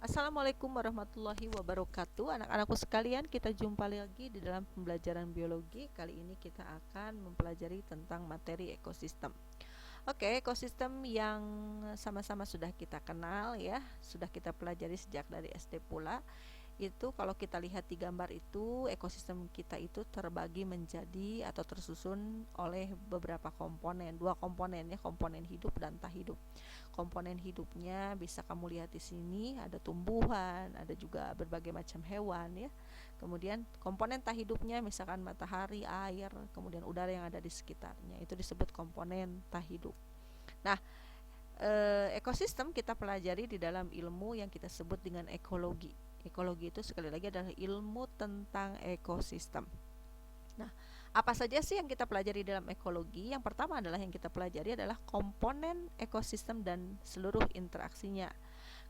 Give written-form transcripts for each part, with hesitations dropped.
Assalamualaikum warahmatullahi wabarakatuh. Anak-anakku sekalian, kita jumpa lagi di dalam pembelajaran biologi. Kali ini kita akan mempelajari tentang materi ekosistem. Oke, ekosistem yang sama-sama sudah kita kenal ya, sudah kita pelajari sejak dari SD pula. Itu kalau kita lihat di gambar itu, ekosistem kita itu terbagi menjadi atau tersusun oleh beberapa komponen, dua komponen ya, komponen hidup dan tak hidup. Komponen hidupnya bisa kamu lihat di sini, ada tumbuhan, ada juga berbagai macam hewan ya. Kemudian komponen tak hidupnya misalkan matahari, air, kemudian udara yang ada di sekitarnya, itu disebut komponen tak hidup. Nah, ekosistem kita pelajari di dalam ilmu yang kita sebut dengan ekologi. Ekologi itu sekali lagi adalah ilmu tentang ekosistem. Nah, apa saja sih yang kita pelajari dalam ekologi? Yang pertama adalah yang kita pelajari adalah komponen ekosistem dan seluruh interaksinya.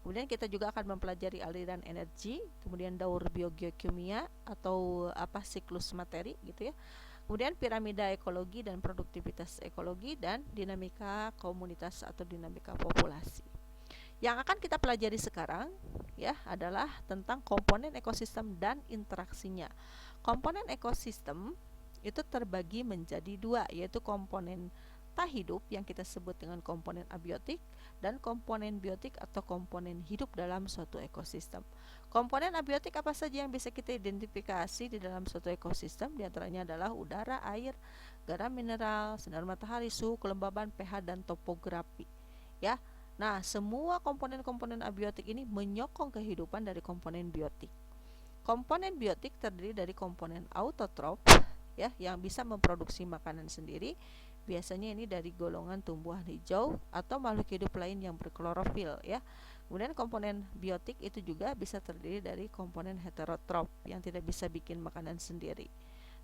Kemudian kita juga akan mempelajari aliran energi, kemudian daur biogeokimia atau siklus materi gitu ya. Kemudian piramida ekologi dan produktivitas ekologi dan dinamika komunitas atau dinamika populasi. Yang akan kita pelajari sekarang ya adalah tentang komponen ekosistem dan interaksinya. Komponen ekosistem itu terbagi menjadi dua, yaitu komponen tak hidup yang kita sebut dengan komponen abiotik dan komponen biotik atau komponen hidup dalam suatu ekosistem. Komponen abiotik apa saja yang bisa kita identifikasi di dalam suatu ekosistem? Di antaranya adalah udara, air, garam mineral, sinar matahari, suhu, kelembaban, pH dan topografi. Ya. Nah, semua komponen-komponen abiotik ini menyokong kehidupan dari komponen biotik. Komponen biotik terdiri dari komponen autotrof ya yang bisa memproduksi makanan sendiri. Biasanya ini dari golongan tumbuhan hijau atau makhluk hidup lain yang berklorofil ya. Kemudian komponen biotik itu juga bisa terdiri dari komponen heterotrof yang tidak bisa bikin makanan sendiri.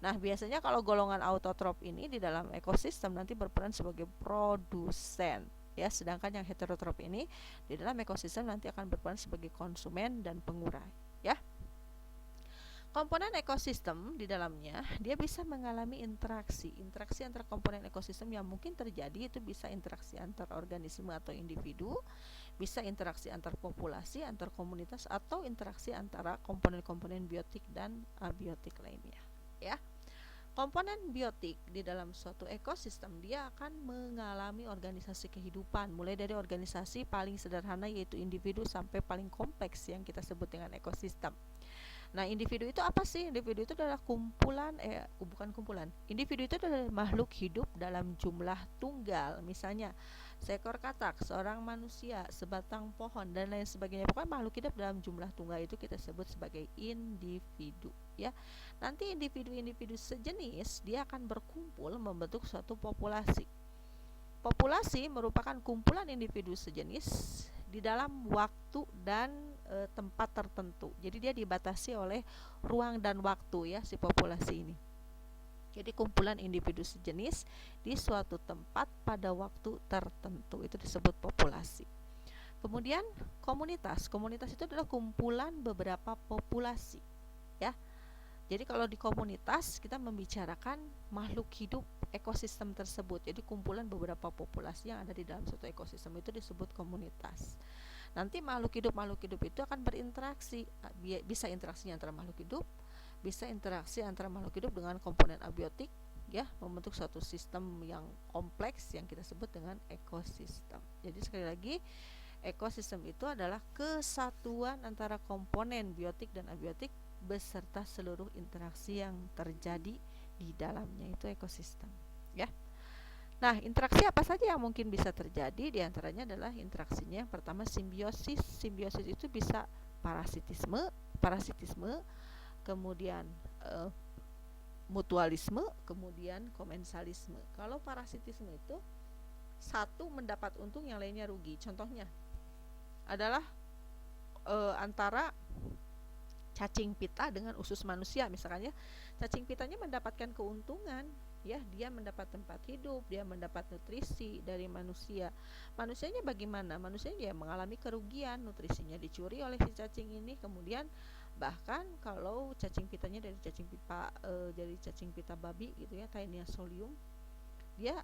Nah, biasanya kalau golongan autotrof ini di dalam ekosistem nanti berperan sebagai produsen ya, sedangkan yang heterotrof ini di dalam ekosistem nanti akan berperan sebagai konsumen dan pengurai ya. Komponen ekosistem di dalamnya dia bisa mengalami interaksi antar komponen ekosistem yang mungkin terjadi itu bisa interaksi antar organisme atau individu, bisa interaksi antar populasi, antar komunitas, atau interaksi antara komponen-komponen biotik dan abiotik lainnya ya. Komponen biotik di dalam suatu ekosistem dia akan mengalami organisasi kehidupan, mulai dari organisasi paling sederhana yaitu individu sampai paling kompleks yang kita sebut dengan ekosistem. Nah, individu itu apa sih? Individu itu adalah bukan kumpulan. Individu itu adalah makhluk hidup dalam jumlah tunggal. Misalnya, seekor katak, seorang manusia, sebatang pohon dan lain sebagainya. Pokoknya makhluk hidup dalam jumlah tunggal itu kita sebut sebagai individu, ya. Nanti individu-individu sejenis dia akan berkumpul membentuk suatu populasi. Populasi merupakan kumpulan individu sejenis di dalam waktu dan tempat tertentu. Jadi dia dibatasi oleh ruang dan waktu ya si populasi ini. Jadi kumpulan individu sejenis di suatu tempat pada waktu tertentu itu disebut populasi. Kemudian komunitas. Komunitas itu adalah kumpulan beberapa populasi ya. Jadi kalau di komunitas kita membicarakan makhluk hidup ekosistem tersebut. Jadi kumpulan beberapa populasi yang ada di dalam suatu ekosistem itu disebut komunitas. Nanti makhluk hidup itu akan berinteraksi. Bisa interaksinya antara makhluk hidup, bisa interaksi antara makhluk hidup dengan komponen abiotik ya, membentuk suatu sistem yang kompleks yang kita sebut dengan ekosistem. Jadi sekali lagi, ekosistem itu adalah kesatuan antara komponen biotik dan abiotik beserta seluruh interaksi yang terjadi di dalamnya, itu ekosistem ya. Nah, interaksi apa saja yang mungkin bisa terjadi? Di antaranya adalah interaksinya yang pertama simbiosis. Simbiosis itu bisa parasitisme, kemudian mutualisme, kemudian komensalisme. Kalau parasitisme itu satu mendapat untung yang lainnya rugi. Contohnya adalah antara cacing pita dengan usus manusia misalnya. Cacing pitanya mendapatkan keuntungan ya, dia mendapat tempat hidup, dia mendapat nutrisi dari manusia. Manusianya bagaimana? Manusianya ya mengalami kerugian, nutrisinya dicuri oleh si cacing ini. Kemudian bahkan kalau cacing pitanya dari cacing pita babi gitu ya, Taenia solium, dia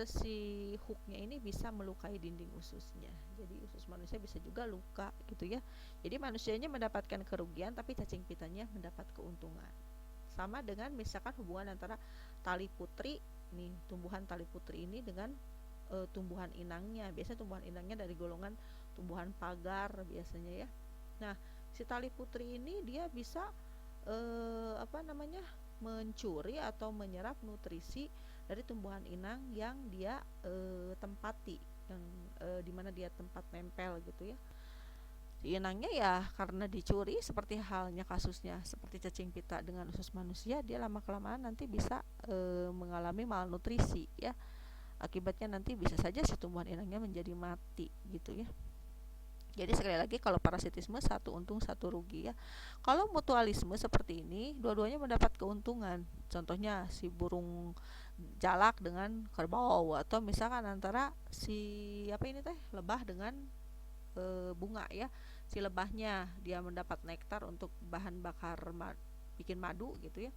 si hooknya ini bisa melukai dinding ususnya. Jadi usus manusia bisa juga luka gitu ya. Jadi manusianya mendapatkan kerugian tapi cacing pitanya mendapat keuntungan. Sama dengan misalkan hubungan antara tali putri nih, tumbuhan tali putri ini dengan tumbuhan inangnya. Biasanya tumbuhan inangnya dari golongan tumbuhan pagar biasanya ya. Nah, si tali putri ini dia bisa mencuri atau menyerap nutrisi dari tumbuhan inang yang dia tempati, yang dimana dia tempat nempel gitu ya. Si inangnya ya karena dicuri, seperti halnya kasusnya seperti cacing pita dengan usus manusia, dia lama kelamaan nanti bisa mengalami malnutrisi ya. Akibatnya nanti bisa saja si tumbuhan inangnya menjadi mati gitu ya. Jadi sekali lagi, kalau parasitisme satu untung satu rugi ya. Kalau mutualisme seperti ini, dua-duanya mendapat keuntungan. Contohnya si burung jalak dengan kerbau, atau misalkan antara si lebah dengan bunga ya. Si lebahnya dia mendapat nektar untuk bahan bakar bikin madu gitu ya.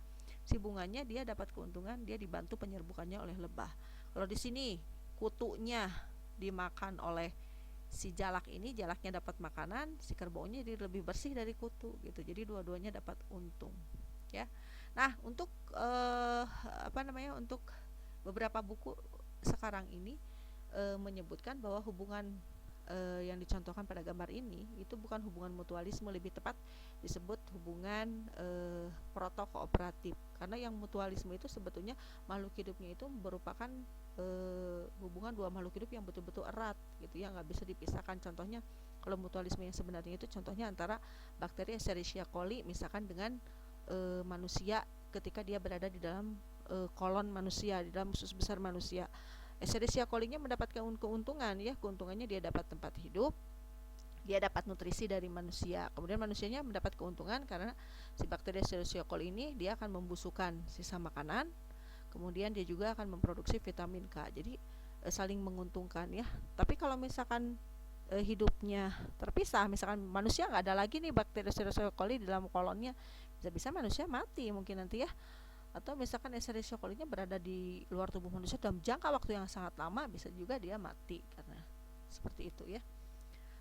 Si bunganya dia dapat keuntungan, dia dibantu penyerbukannya oleh lebah. Kalau di sini kutunya dimakan oleh si jalak ini, jalaknya dapat makanan, si kerbaunya jadi lebih bersih dari kutu gitu. Jadi dua-duanya dapat untung ya. Nah, untuk untuk beberapa buku sekarang ini menyebutkan bahwa hubungan yang dicontohkan pada gambar ini itu bukan hubungan mutualisme, lebih tepat disebut hubungan protokooperatif. Karena yang mutualisme itu sebetulnya makhluk hidupnya itu merupakan hubungan dua makhluk hidup yang betul-betul erat gitu ya, nggak bisa dipisahkan. Contohnya kalau mutualisme yang sebenarnya itu contohnya antara bakteri Escherichia coli misalkan dengan manusia ketika dia berada di dalam kolon manusia, di dalam usus besar manusia. Escherichia coli-nya mendapatkan keuntungan ya, keuntungannya dia dapat tempat hidup, dia dapat nutrisi dari manusia. Kemudian manusianya mendapat keuntungan karena si bakteri Escherichia coli ini dia akan membusukkan sisa makanan, kemudian dia juga akan memproduksi vitamin K. Jadi saling menguntungkan ya. Tapi kalau misalkan hidupnya terpisah, misalkan manusia nggak ada lagi nih bakteri Escherichia coli di dalam kolonnya, bisa-bisa manusia mati mungkin nanti ya. Atau misalkan Escherichia coli-nya berada di luar tubuh manusia dalam jangka waktu yang sangat lama, bisa juga dia mati karena seperti itu ya.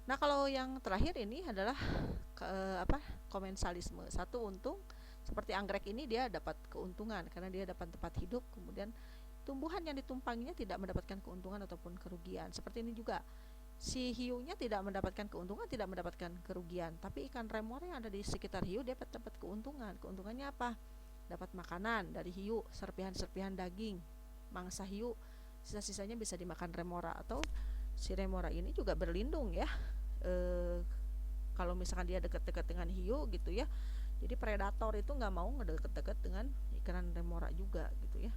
Nah, kalau yang terakhir ini adalah komensalisme, satu untung. Seperti anggrek ini dia dapat keuntungan karena dia dapat tempat hidup, kemudian tumbuhan yang ditumpanginya tidak mendapatkan keuntungan ataupun kerugian. Seperti ini juga, si hiunya tidak mendapatkan keuntungan, tidak mendapatkan kerugian, tapi ikan remor yang ada di sekitar hiu dia dapat keuntungan. Keuntungannya apa? Dapat makanan dari hiu, serpihan-serpihan daging mangsa hiu, sisa-sisanya bisa dimakan remora, atau si remora ini juga berlindung ya kalau misalkan dia dekat-dekat dengan hiu gitu ya. Jadi predator itu nggak mau ngedeket-deket dengan ikan remora juga gitu ya.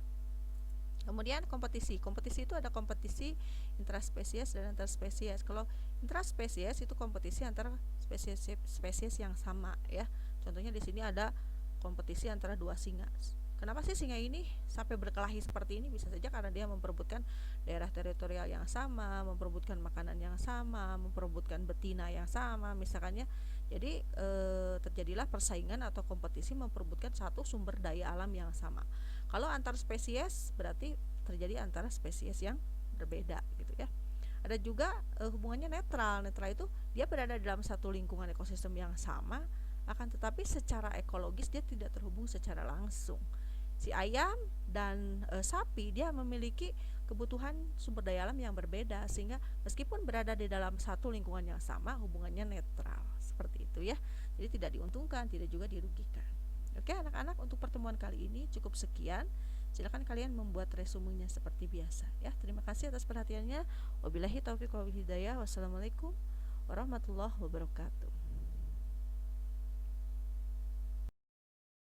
Kemudian kompetisi itu ada kompetisi intraspesies dan antarspesies. Kalau intraspesies itu kompetisi antara spesies yang sama ya. Contohnya di sini ada kompetisi antara dua singa. Kenapa sih singa ini sampai berkelahi seperti ini? Bisa saja karena dia memperebutkan daerah teritorial yang sama, memperebutkan makanan yang sama, memperebutkan betina yang sama misalkannya. Jadi terjadilah persaingan atau kompetisi memperebutkan satu sumber daya alam yang sama. Kalau antar spesies berarti terjadi antara spesies yang berbeda gitu ya. Ada juga hubungannya netral. Netral itu dia berada dalam satu lingkungan ekosistem yang sama, akan tetapi secara ekologis dia tidak terhubung secara langsung. Si ayam dan sapi dia memiliki kebutuhan sumber daya alam yang berbeda, sehingga meskipun berada di dalam satu lingkungan yang sama, hubungannya netral seperti itu ya. Jadi tidak diuntungkan, tidak juga dirugikan. Oke anak-anak, untuk pertemuan kali ini cukup sekian. Silakan kalian membuat resumenya seperti biasa ya. Terima kasih atas perhatiannya. Wabillahi taufiq wal hidayah. Wassalamualaikum warahmatullahi wabarakatuh.